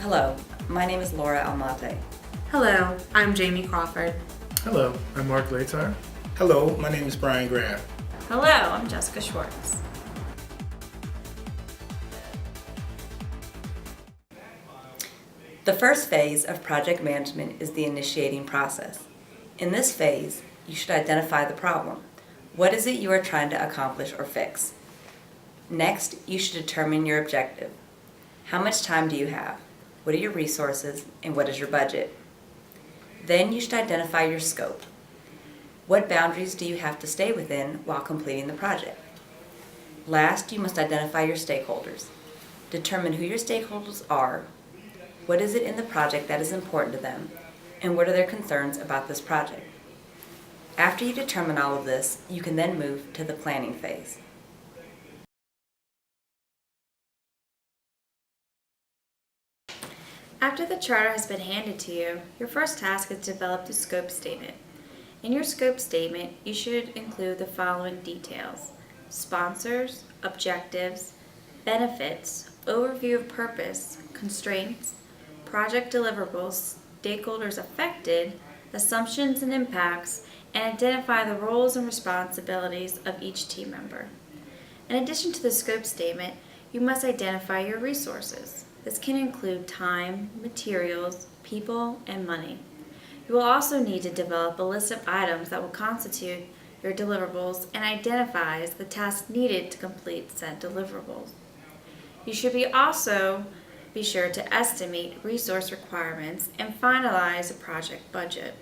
Hello, my name is Laura Almate. Hello, I'm Jamie Crawford. Hello, I'm Mark Latar. Hello, my name is Brian Graham. Hello, I'm Jessica Schwartz. The first phase of project management is the initiating process. In this phase, you should identify the problem. What is it you are trying to accomplish or fix? Next, you should determine your objective. How much time do you have? What are your resources, and what is your budget? Then you should identify your scope. What boundaries do you have to stay within while completing the project? Last, you must identify your stakeholders. Determine who your stakeholders are, what is it in the project that is important to them, and what are their concerns about this project. After you determine all of this, you can then move to the planning phase. After the charter has been handed to you, your first task is to develop the scope statement. In your scope statement, you should include the following details: sponsors, objectives, benefits, overview of purpose, constraints, project deliverables, stakeholders affected, assumptions and impacts, and identify the roles and responsibilities of each team member. In addition to the scope statement, you must identify your resources. This can include time, materials, people, and money. You will also need to develop a list of items that will constitute your deliverables and identifies the tasks needed to complete said deliverables. You should also be sure to estimate resource requirements and finalize a project budget.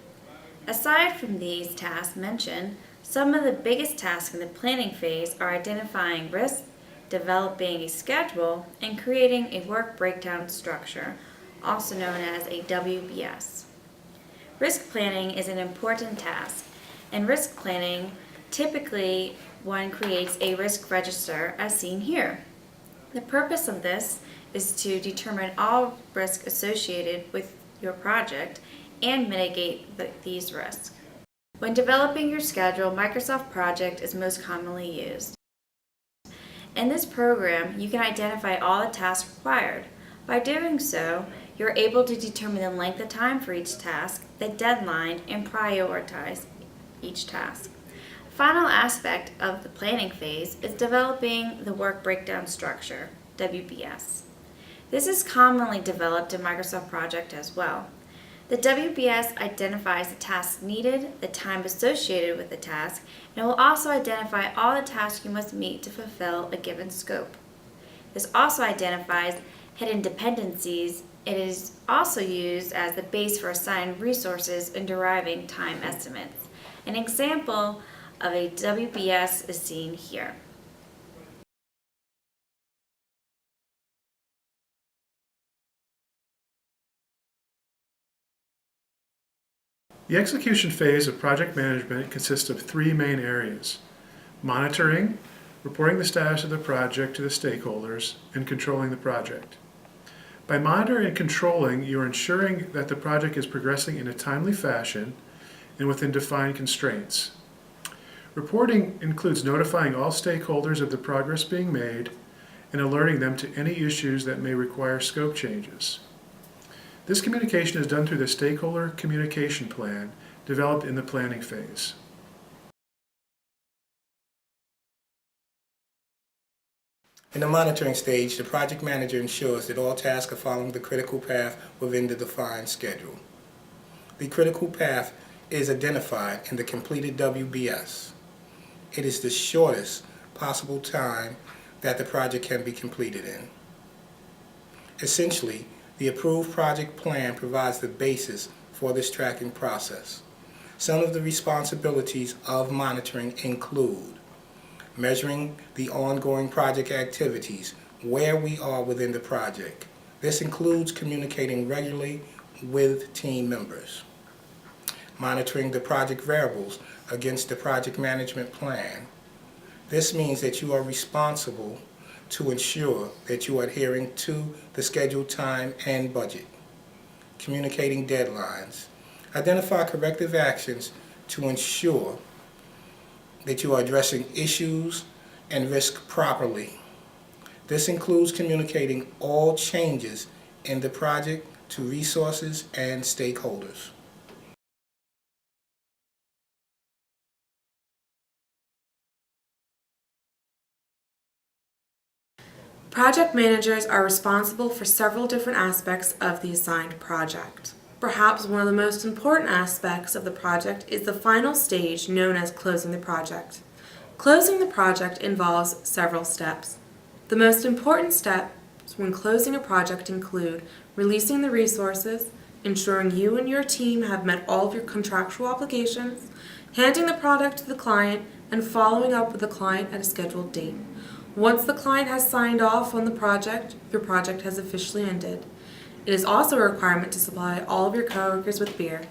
Aside from these tasks mentioned, some of the biggest tasks in the planning phase are identifying risks, developing a schedule, and creating a work breakdown structure, also known as a WBS. Risk planning is an important task. In risk planning, typically one creates a risk register as seen here. The purpose of this is to determine all risks associated with your project and mitigate these risks. When developing your schedule, Microsoft Project is most commonly used. In this program, you can identify all the tasks required. By doing so, you're able to determine the length of time for each task, the deadline, and prioritize each task. The final aspect of the planning phase is developing the work breakdown structure, WBS. This is commonly developed in Microsoft Project as well. The WBS identifies the tasks needed, the time associated with the task, and it will also identify all the tasks you must meet to fulfill a given scope. This also identifies hidden dependencies. It is also used as the base for assigning resources and deriving time estimates. An example of a WBS is seen here. The execution phase of project management consists of three main areas: monitoring, reporting the status of the project to the stakeholders, and controlling the project. By monitoring and controlling, you are ensuring that the project is progressing in a timely fashion and within defined constraints. Reporting includes notifying all stakeholders of the progress being made and alerting them to any issues that may require scope changes. This communication is done through the stakeholder communication plan developed in the planning phase. In the monitoring stage, the project manager ensures that all tasks are following the critical path within the defined schedule. The critical path is identified in the completed WBS. It is the shortest possible time that the project can be completed in. Essentially, the approved project plan provides the basis for this tracking process. Some of the responsibilities of monitoring include measuring the ongoing project activities, where we are within the project. This includes communicating regularly with team members. Monitoring the project variables against the project management plan. This means that you are responsible to ensure that you are adhering to the scheduled time and budget. Communicating deadlines. Identify corrective actions to ensure that you are addressing issues and risk properly. This includes communicating all changes in the project to resources and stakeholders. Project managers are responsible for several different aspects of the assigned project. Perhaps one of the most important aspects of the project is the final stage known as closing the project. Closing the project involves several steps. The most important steps when closing a project include releasing the resources, ensuring you and your team have met all of your contractual obligations, handing the product to the client, and following up with the client at a scheduled date. Once the client has signed off on the project, your project has officially ended. It is also a requirement to supply all of your coworkers with beer.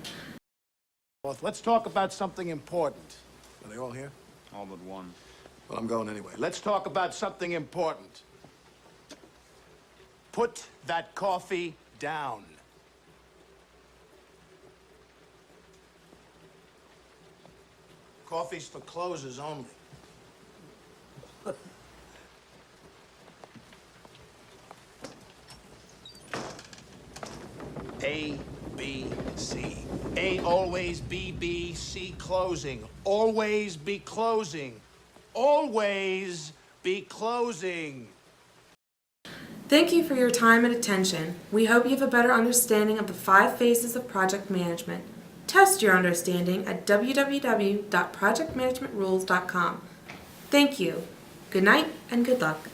Let's talk about something important. Are they all here? All but one. Well, I'm going anyway. Let's talk about something important. Put that coffee down. Coffee's for closers only. A, B, C. A always B, B, C closing. Always be closing. Always be closing. Thank you for your time and attention. We hope you have a better understanding of the 5 phases of project management. Test your understanding at www.projectmanagementrules.com. Thank you. Good night and good luck.